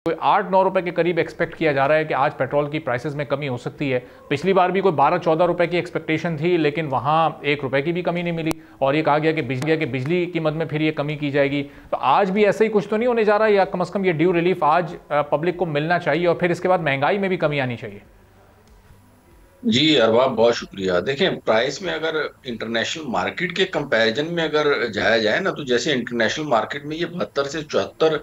कोई 8-9 रुपए के करीब एक्सपेक्ट किया जा रहा है कि आज पेट्रोल की प्राइसेस में कमी हो सकती है। पिछली बार भी कोई 12-14 रुपए की एक्सपेक्टेशन थी, लेकिन वहाँ 1 रुपए की भी कमी नहीं मिली और ये कहा गया कि बिजली कीमत में फिर ये कमी की जाएगी। तो आज भी ऐसा ही कुछ तो नहीं होने जा रहा है, या कम से कम ये ड्यू रिलीफ आज पब्लिक को मिलना चाहिए और फिर इसके बाद महंगाई में भी कमी आनी चाहिए। जी अरबाब, बहुत शुक्रिया। देखें, प्राइस में अगर इंटरनेशनल मार्केट के कंपैरिजन में अगर जाया जाए ना, तो जैसे इंटरनेशनल मार्केट में ये 72 से 74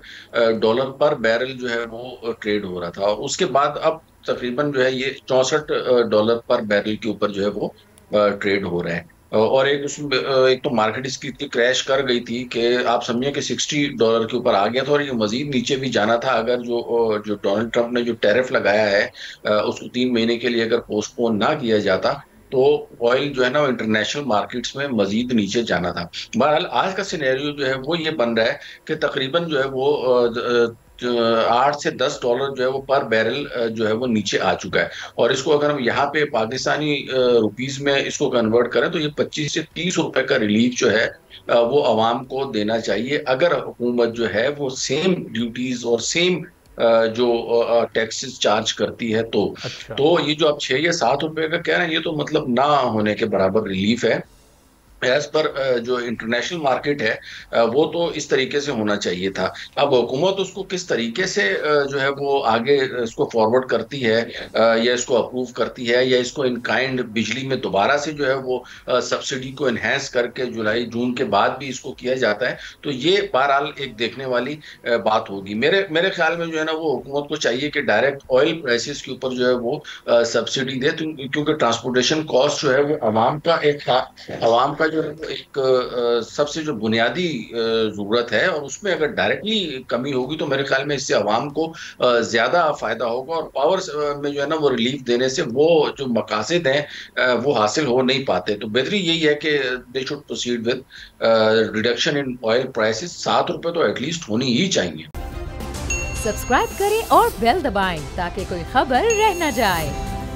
डॉलर पर बैरल जो है वो ट्रेड हो रहा था, और उसके बाद अब तकरीबन जो है ये 64 डॉलर पर बैरल के ऊपर जो है वो ट्रेड हो रहा है। और एक तो मार्केट इसकी इतनी क्रैश कर गई थी कि आप समझिए कि 60 डॉलर के ऊपर आ गया था, और ये मजीद नीचे भी जाना था अगर जो डोनाल्ड ट्रंप ने जो टैरिफ लगाया है उसको 3 महीने के लिए अगर पोस्टपोन ना किया जाता, तो ऑयल जो है ना वो इंटरनेशनल मार्केट्स में मजीद नीचे जाना था। बहरहाल आज का सिनेरियो जो है वो ये बन रहा है कि तकरीबन जो है वो 8 से 10 डॉलर जो है वो पर बैरल जो है वो नीचे आ चुका है। और इसको अगर हम यहाँ पे पाकिस्तानी रुपीस में इसको कन्वर्ट करें, तो ये 25 से 30 रुपए का रिलीफ जो है वो आवाम को देना चाहिए, अगर हुकूमत जो है वो सेम ड्यूटीज और सेम जो टैक्सेस चार्ज करती है। अच्छा। तो ये जो आप 6 या 7 रुपए का कह रहे हैं, ये तो मतलब ना होने के बराबर रिलीफ है। एज पर जो इंटरनेशनल मार्केट है वो तो इस तरीके से होना चाहिए था। अब हुकूमत उसको किस तरीके से जो है वो आगे इसको फॉरवर्ड करती है, या इसको अप्रूव करती है, या इसको इन काइंड बिजली में दोबारा से जो है वो सब्सिडी को इन्हेंस करके जुलाई जून के बाद भी इसको किया जाता है, तो ये बहरहाल एक देखने वाली बात होगी। मेरे मेरे ख्याल में जो है ना वो हुकूमत को चाहिए कि डायरेक्ट ऑयल प्राइसेस के ऊपर जो है वो सब्सिडी दे, क्योंकि ट्रांसपोर्टेशन कॉस्ट जो है वो आवाम का जो एक सबसे जो बुनियादी जरूरत है, और उसमें अगर डायरेक्टली कमी होगी तो मेरे ख्याल में इससे आवाम को ज्यादा फायदा होगा, और पावर में जो है ना वो रिलीफ देने से वो जो मकासद हैं वो हासिल हो नहीं पाते। तो बेहतरी यही है कि they should proceed with reduction in oil prices. 7 रुपए तो एटलीस्ट होनी ही चाहिए। सब्सक्राइब करें और बेल दबाएं ताकि कोई खबर रह न जाए।